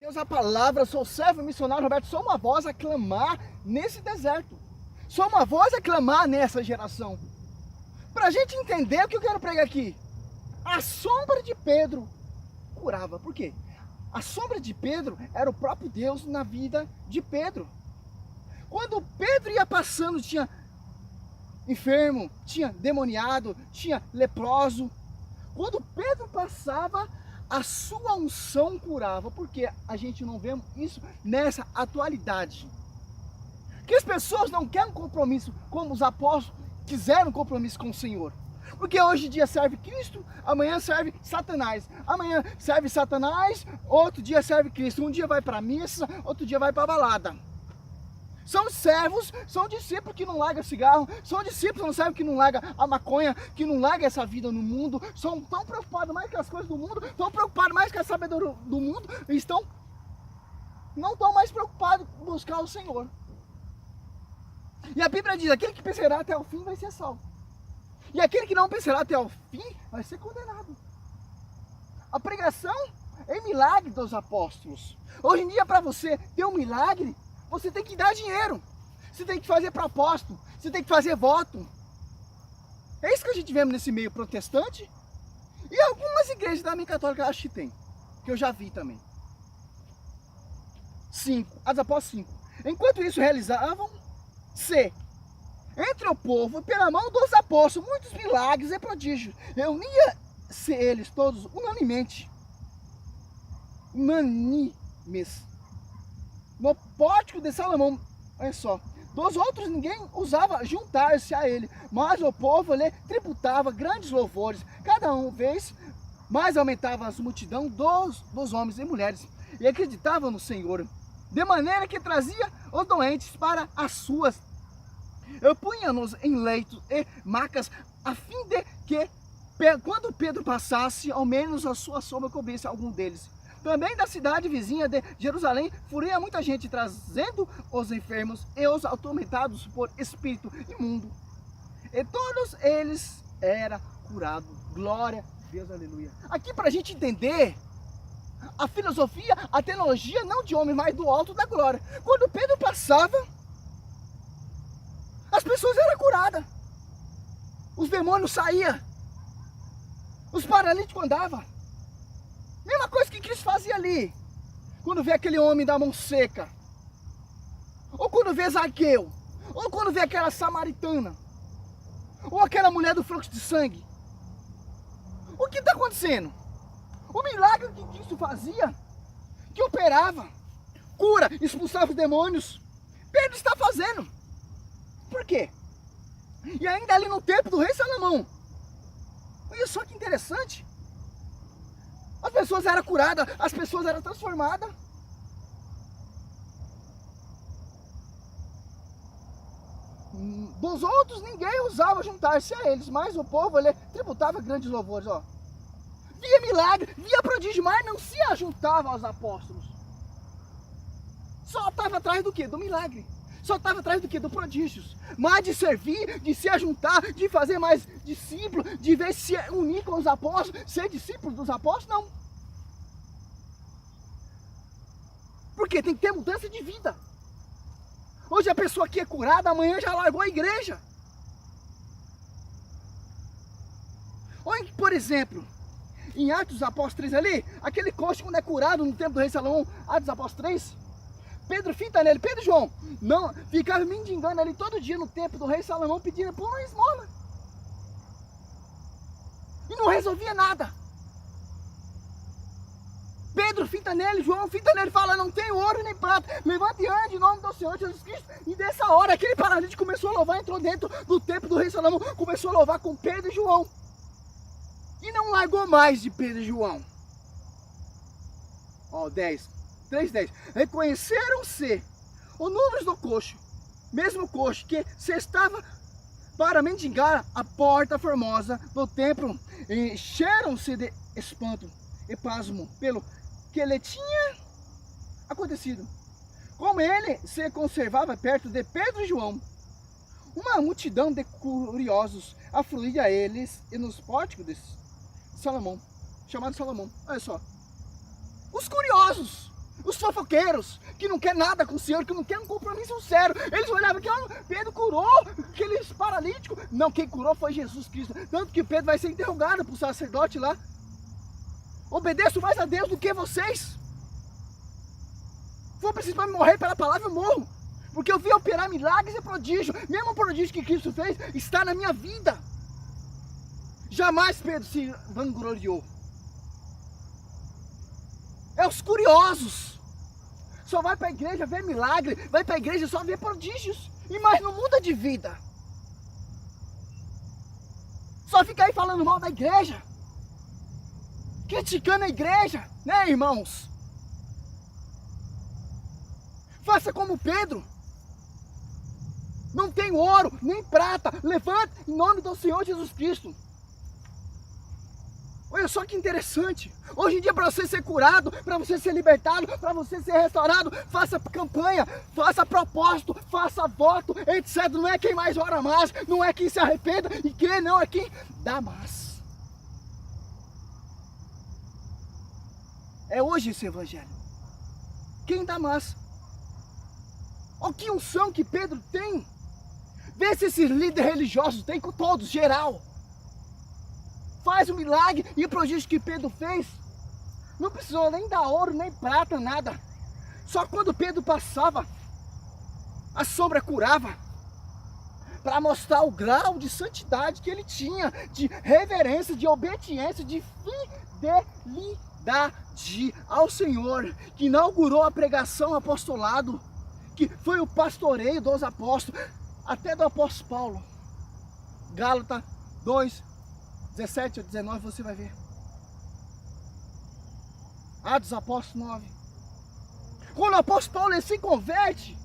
Deus a palavra, sou servo missionário Roberto, sou uma voz a clamar nesse deserto. Sou uma voz a clamar nessa geração. Para a gente entender o que eu quero pregar aqui. A sombra de Pedro curava. Por quê? A sombra de Pedro era o próprio Deus na vida de Pedro. Quando Pedro ia passando, tinha enfermo, tinha demoniado, tinha leproso. Quando Pedro passava, a sua unção curava. Porque a gente não vê isso nessa atualidade. Que as pessoas não querem compromisso como os apóstolos quiseram compromisso com o Senhor. Porque hoje em dia serve Cristo, amanhã serve Satanás. Amanhã serve Satanás, outro dia serve Cristo. Um dia vai para a missa, outro dia vai para a balada. São servos, são discípulos que não largam cigarro, são discípulos que não largam a maconha, que não largam essa vida no mundo, são tão preocupados mais com as coisas do mundo, tão preocupados mais com a sabedoria do mundo, e não estão mais preocupados em buscar o Senhor. E a Bíblia diz, aquele que perseverar até o fim vai ser salvo. E aquele que não perseverar até o fim vai ser condenado. A pregação é milagre dos apóstolos. Hoje em dia, para você ter um milagre, você tem que dar dinheiro. Você tem que fazer propósito. Você tem que fazer voto. É isso que a gente vê nesse meio protestante. E algumas igrejas da minha católica acho que tem. Que eu já vi também. 5. Atos Apóstolos 5. Enquanto isso realizavam, entre o povo, pela mão dos apóstolos, muitos milagres e prodígios. Reunia-se eles todos unanimes, no pórtico de Salomão. Olha só, dos outros ninguém ousava juntar-se a ele, mas o povo lhe tributava grandes louvores. Cada vez mais aumentava a multidão dos homens e mulheres, e acreditavam no Senhor, de maneira que trazia os doentes para as suas. Eu punha-nos em leitos e macas, a fim de que, quando Pedro passasse, ao menos a sua sombra cobrisse algum deles. Também da cidade vizinha de Jerusalém, fluía muita gente, trazendo os enfermos e os atormentados por espírito imundo. E todos eles eram curados. Glória a Deus, aleluia. Aqui para a gente entender a filosofia, a teologia, não de homem, mas do alto da glória. Quando Pedro passava, as pessoas eram curadas. Os demônios saíam. Os paralíticos andavam. Mesma coisa que Cristo fazia ali. Quando vê aquele homem da mão seca. Ou quando vê Zaqueu. Ou quando vê aquela samaritana. Ou aquela mulher do fluxo de sangue. O que está acontecendo? O milagre que Cristo fazia, que operava, cura, expulsava os demônios, Pedro está fazendo. Por quê? E ainda ali no templo do rei Salomão. Olha só que interessante. As pessoas eram curadas, as pessoas eram transformadas. Dos outros ninguém ousava juntar-se a eles, mas o povo ele tributava grandes louvores. Ó. Via milagre, via prodígio, mas não se ajuntava aos apóstolos. Só estava atrás do quê? Do milagre. Só estava atrás do quê? Do prodígios. Mas de servir, de se ajuntar, de fazer mais discípulos, de ver se unir com os apóstolos, ser discípulo dos apóstolos, não. Porque tem que ter mudança de vida. Hoje a pessoa aqui é curada, amanhã já largou a igreja. Olha, por exemplo, em Atos dos Apóstolos 3 ali, aquele coxo quando é curado no tempo do rei Salomão, Atos dos Apóstolos 3, Pedro fita nele, Pedro e João, não, ficava mendigando ali todo dia no templo do rei Salomão, pedindo por uma esmola. E não resolvia nada. Pedro fita nele, João fita nele, fala, não tenho ouro nem prata, levanta e ande em nome do Senhor Jesus Cristo. E dessa hora, aquele paralítico começou a louvar, entrou dentro do templo do rei Salomão, começou a louvar com Pedro e João. E não largou mais de Pedro e João. Ó, 3:10. Reconheceram-se os números do coxo, mesmo coxo que se estava para mendigar a porta formosa do templo, encheram-se de espanto e pasmo pelo que lhe tinha acontecido. Como ele se conservava perto de Pedro e João, uma multidão de curiosos afluía a eles e nos pórticos de Salomão, chamado Salomão. Olha só, os curiosos, os Os fofoqueiros, que não quer nada com o Senhor, que não quer um compromisso sério. Eles olhavam que Pedro curou aqueles paralíticos. Não, quem curou foi Jesus Cristo. Tanto que Pedro vai ser interrogado por sacerdote lá. Obedeço mais a Deus do que vocês. Se for preciso para morrer pela palavra, eu morro. Porque eu vi operar milagres e prodígio. Mesmo o prodígio que Cristo fez está na minha vida. Jamais Pedro se vangloriou. É os curiosos. Só vai para a igreja ver milagre. Vai para a igreja só ver prodígios. E mais não muda de vida. Só fica aí falando mal da igreja. Criticando a igreja. Né, irmãos? Faça como Pedro. Não tem ouro, nem prata. Levante em nome do Senhor Jesus Cristo. Olha só que interessante. Hoje em dia, para você ser curado, para você ser libertado, para você ser restaurado, faça campanha, faça propósito, faça voto, etc. Não é quem mais ora mais, não é quem se arrependa e crê, não, é quem dá mais. É hoje esse evangelho. Quem dá mais? Olha que unção que Pedro tem. Vê se esses líderes religiosos têm com todos, geral. Faz o milagre e o prodígio que Pedro fez. Não precisou nem dar ouro, nem prata, nada. Só quando Pedro passava, a sombra curava. Para mostrar o grau de santidade que ele tinha, de reverência, de obediência, de fidelidade ao Senhor, que inaugurou a pregação, o apostolado, que foi o pastoreio dos apóstolos, até do apóstolo Paulo. Gálatas 2, 17 a 19 você vai ver. Atos Apóstolos 9. Quando o apóstolo Paulo ele se converte,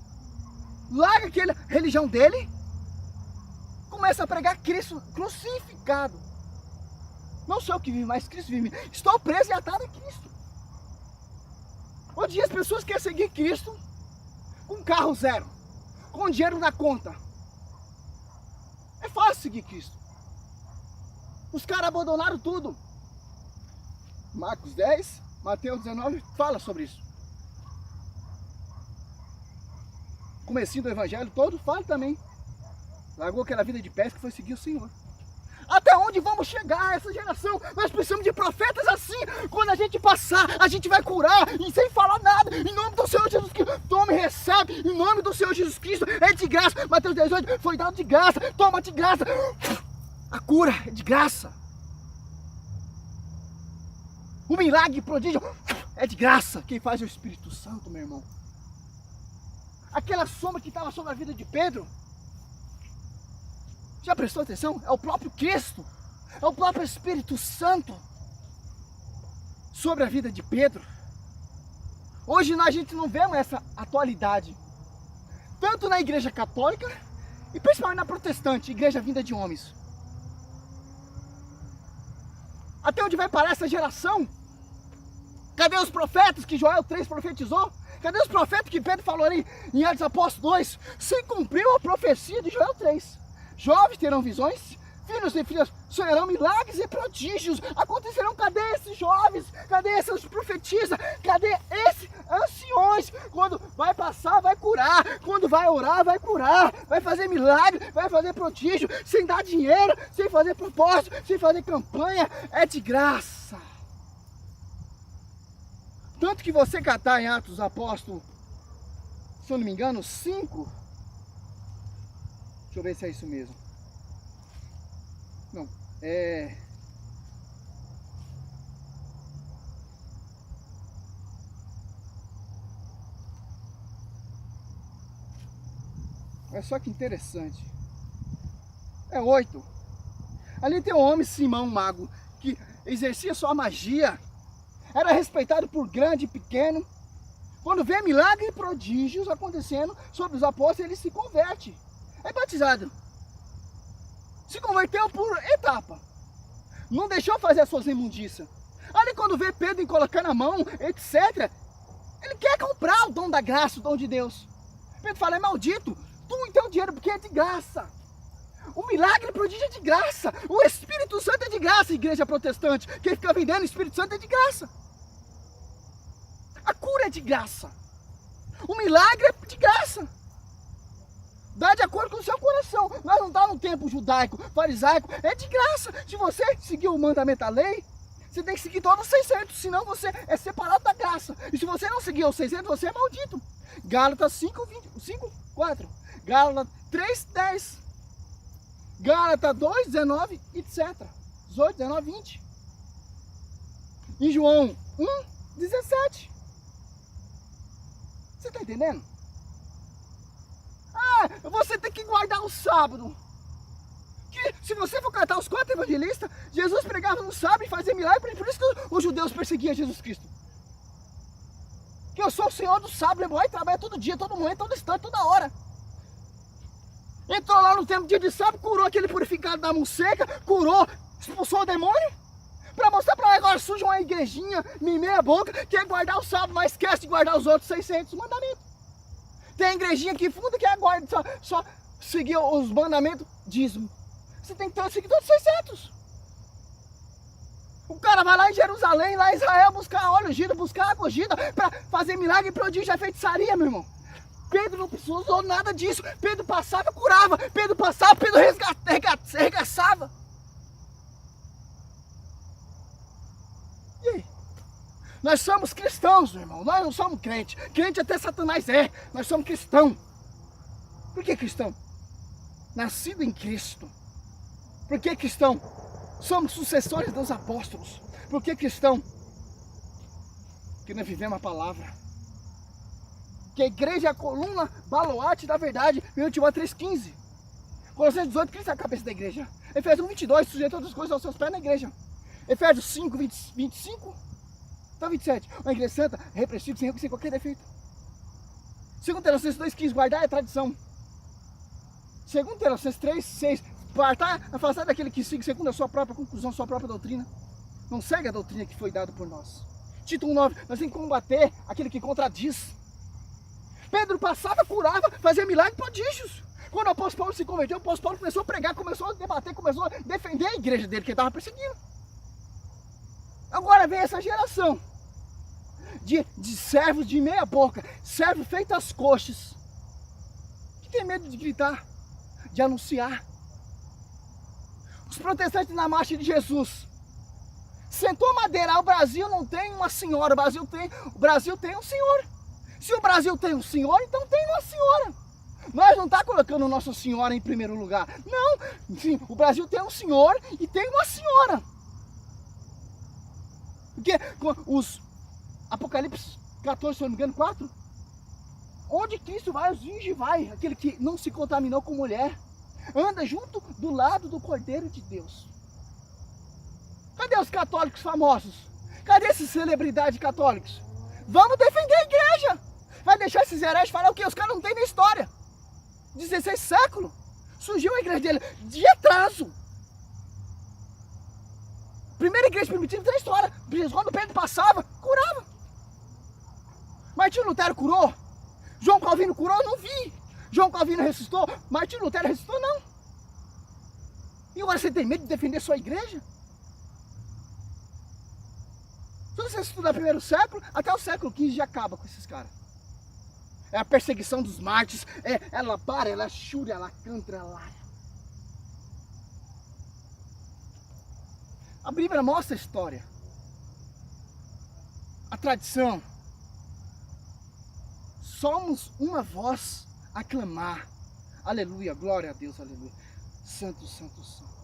larga aquela religião dele, começa a pregar Cristo crucificado. Não sou eu que vivo, mas Cristo vive. Estou preso e atado a Cristo. Hoje as pessoas querem seguir Cristo com carro zero, com dinheiro na conta. É fácil seguir Cristo. Os caras abandonaram tudo. Marcos 10, Mateus 19, fala sobre isso. Comecinho do evangelho todo fala também. Largou aquela vida de pesca e foi seguir o Senhor. Até onde vamos chegar essa geração? Nós precisamos de profetas assim. Quando a gente passar, a gente vai curar e sem falar nada. Em nome do Senhor Jesus Cristo. Tome e recebe. Em nome do Senhor Jesus Cristo. É de graça. Mateus 18 foi dado de graça. Toma de graça. A cura é de graça. O milagre, prodígio é de graça. Quem faz é o Espírito Santo, meu irmão. Aquela sombra que estava sobre a vida de Pedro, já prestou atenção? É o próprio Cristo. É o próprio Espírito Santo sobre a vida de Pedro. Hoje a gente não vê essa atualidade. Tanto na igreja católica e principalmente na protestante, igreja vinda de homens. Até onde vai parar essa geração? Cadê os profetas que Joel 3 profetizou? Cadê os profetas que Pedro falou ali em Atos Apóstolos 2? Se cumpriu a profecia de Joel 3. Jovens terão visões, filhos e filhas sonharão milagres e prodígios. Acontecerão. Cadê esses jovens? Cadê esses profetisas? Cadê esses anciões? Quando vai passar, vai curar. Quando vai orar, vai curar. Vai fazer milagre, vai fazer prodígio. Sem dar dinheiro, sem fazer propósito, sem fazer campanha. É de graça. Tanto que você catar em Atos Apóstolos, se eu não me engano, 5. Deixa eu ver se é isso mesmo. Não, é... Olha só que interessante. É 8. Ali tem um homem, Simão, mago, que exercia sua magia. Era respeitado por grande e pequeno. Quando vê milagres e prodígios acontecendo sobre os apóstolos, ele se converte. É batizado. Se converteu por etapa. Não deixou fazer as suas imundícias. Ali quando vê Pedro colocando a mão, etc. Ele quer comprar o dom da graça, o dom de Deus. Pedro fala, é maldito. Tu então dinheiro porque é de graça. O milagre, o prodígio é de graça. O Espírito Santo é de graça, igreja protestante. Quem fica vendendo o Espírito Santo é de graça. A cura é de graça. O milagre é de graça. Dá de acordo com o seu coração. Nós não estamos no tempo judaico, farisaico. É de graça. Se você seguir o mandamento da lei, você tem que seguir todos os 600. Senão você é separado da graça. E se você não seguir os 600, você é maldito. Gálatas 5:4. Gálatas 3:10. Gálatas 2:19, etc. 18, 19, 20. Em João 1:17. Você está entendendo? Você tem que guardar o sábado. Que se você for catar os 4 evangelistas, Jesus pregava no sábado e fazia milagre. Por isso que os judeus perseguiam Jesus Cristo. Que eu sou o Senhor do sábado, meu irmão, e trabalha todo dia, todo momento, todo instante, toda hora. Entrou lá no templo dia de sábado, curou aquele purificado da mão seca, curou, expulsou o demônio. Para mostrar para nós agora surge uma igrejinha, meia boca, quer guardar o sábado, mas esquece de guardar os outros 600 mandamentos. Tem igrejinha aqui funda que aguarda só seguir os mandamentos, dízimo. Você tem que seguir todos os 600. O cara vai lá em Jerusalém, lá em Israel, buscar óleo ungido, buscar água ungida, para fazer milagre, prodígio e feitiçaria, meu irmão. Pedro não precisou nada disso. Pedro passava e curava. Pedro passava, Pedro arregaçava. E aí? Nós somos cristãos, meu irmão. Nós não somos crentes. Crente até Satanás é. Nós somos cristãos. Por que cristão? Nascido em Cristo. Por que cristão? Somos sucessores dos apóstolos. Por que cristão? Porque nós vivemos a palavra. Que a igreja é a coluna baluarte da verdade. 1 Timóteo 3,15. Colossenses 18, Cristo é a cabeça da igreja. Efésios 1:22, sujeita todas as coisas aos seus pés na igreja. Efésios 5:25 até 27. Uma igreja santa, repreensível, sem erro, sem qualquer defeito. 2 Tessalonicenses 2,15, guardar a tradição. 2 Tessalonicenses 3,6, afastar daquele que siga segundo a sua própria conclusão, a sua própria doutrina. Não segue a doutrina que foi dada por nós. Tito 1,9, nós temos que combater aquele que contradiz. Pedro passava, curava, fazia milagres, prodígios. Quando o apóstolo Paulo se converteu, o apóstolo Paulo começou a pregar, começou a debater, começou a defender a igreja dele, que ele estava perseguindo. Agora vem essa geração de servos de meia boca, servos feitos às coxas, que tem medo de gritar, de anunciar. Os protestantes na marcha de Jesus. Sentou a madeira, o Brasil não tem uma senhora, o Brasil tem um senhor. Se o Brasil tem um senhor, então tem uma senhora. Nós não estamos colocando Nossa Senhora em primeiro lugar. Não, sim, o Brasil tem um senhor e tem uma senhora. Porque os Apocalipse 14, se não me engano, 4, onde Cristo vai, os virgens vai, aquele que não se contaminou com mulher, anda junto do lado do Cordeiro de Deus. Cadê os católicos famosos? Cadê essas celebridades católicas? Vamos defender a igreja. Vai deixar esses hereges falar o quê? Os caras não têm nem história. 16 séculos. Surgiu a igreja dele de atraso. Primeira igreja primitiva tem história. Quando Pedro passava, curava. Martinho Lutero curou. João Calvino curou? Não vi. João Calvino ressuscitou. Martinho Lutero ressuscitou? Não. E agora você tem medo de defender sua igreja? Se você estudar o primeiro século, até o século XV já acaba com esses caras. É a perseguição dos mártires. Ela para, ela chura, ela canta, ela laia. A Bíblia mostra a história. A tradição. Somos uma voz a clamar. Aleluia, glória a Deus, aleluia. Santo, santo, santo.